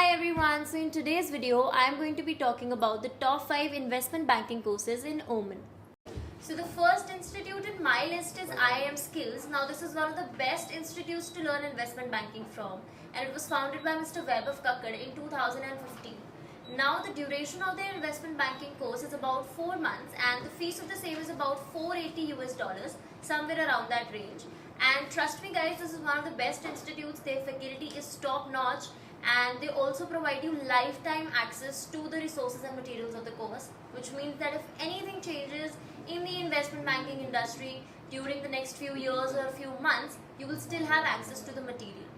Hi everyone, so in today's video I am going to be talking about the top 5 investment banking courses in Oman. So the first institute in my list is IIM Skills. Now this is one of the best institutes to learn investment banking from, and it was founded by Mr. Webb of Kakkad in 2015. Now the duration of their investment banking course is about 4 months and the fees of the same is about $480, somewhere around that range. And trust me guys, this is one of the best institutes. Their faculty is top notch and they also provide you lifetime access to the resources and materials of the course, which means that if anything changes in the investment banking industry during the next few years or a few months, you will still have access to the material.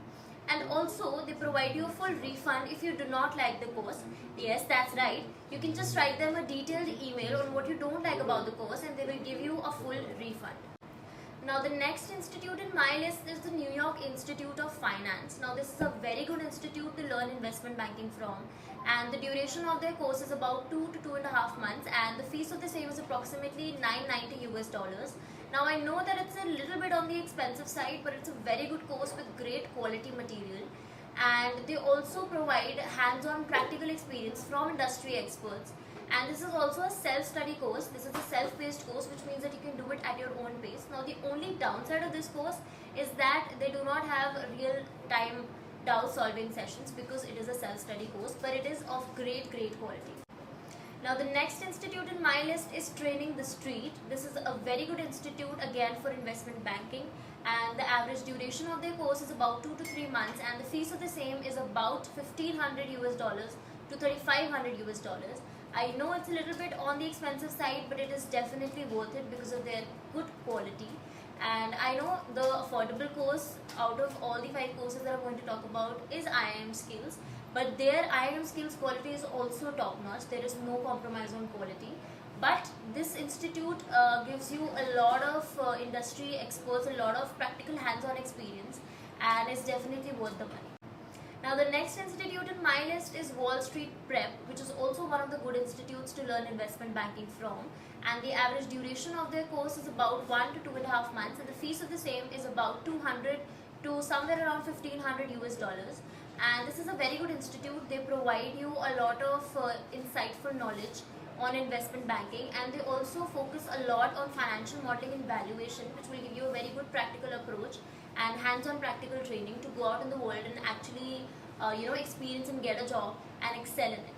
And also they provide you a full refund if you do not like the course. Yes, that's right, you can just write them a detailed email on what you don't like about the course and they will give you a full refund. Now the next institute in my list is the New York Institute of Finance. Now this is a very good institute to learn investment banking from, and the duration of their course is about 2 to 2.5 months and the fees of the same is approximately $990. Now I know that it's a little bit on the expensive side, but it's a very good course with great quality material, and they also provide hands-on practical experience from industry experts. And this is also a self-study course. This is a self-paced course, which means that you can do it at your own pace. Now the only downside of this course is that they do not have real-time doubt solving sessions because it is a self-study course, but it is of great quality. Now the next institute in my list is Training the Street. This is a very good institute again for investment banking, and the average duration of their course is about 2 to 3 months and the fees of the same is about $1,500 to $3,500. I know it's a little bit on the expensive side, but it is definitely worth it because of their good quality. And I know the affordable course out of all the 5 courses that I'm going to talk about is IIM Skills, but their IIM Skills quality is also top notch. There is no compromise on quality. But this institute gives you a lot of industry experts, a lot of practical hands-on experience, and it's definitely worth the money. Now the next institute in my list is Wall Street Prep, which is also one of the good institutes to learn investment banking from, and the average duration of their course is about 1 to 2.5 months and the fees of the same is about $200 to somewhere around $1,500. And this is a very good institute. They provide you a lot of insightful knowledge on investment banking, and they also focus a lot on financial modeling and valuation, which will give you a very good practical approach and hands-on practical training to go out in the world and actually experience and get a job and excel in it.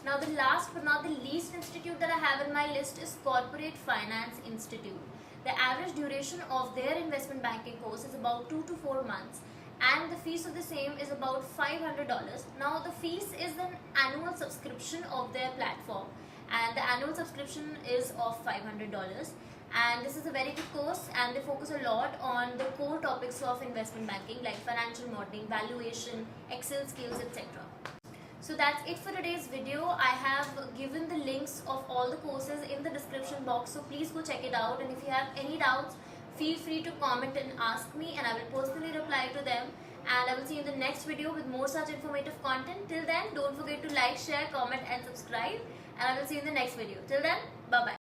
Now the last but not the least institute that I have in my list is Corporate Finance Institute. The average duration of their investment banking course is about 2 to 4 months and the fees of the same is about $500. Now the fees is an annual subscription of their platform, and the annual subscription is of $500. And this is a very good course and they focus a lot on the core topics of investment banking like financial modeling, valuation, Excel skills, etc. So that's it for today's video. I have given the links of all the courses in the description box, so please go check it out, and if you have any doubts, feel free to comment and ask me and I will personally reply to them. And I will see you in the next video with more such informative content. Till then, don't forget to like, share, comment and subscribe, and I will see you in the next video. Till then, bye bye.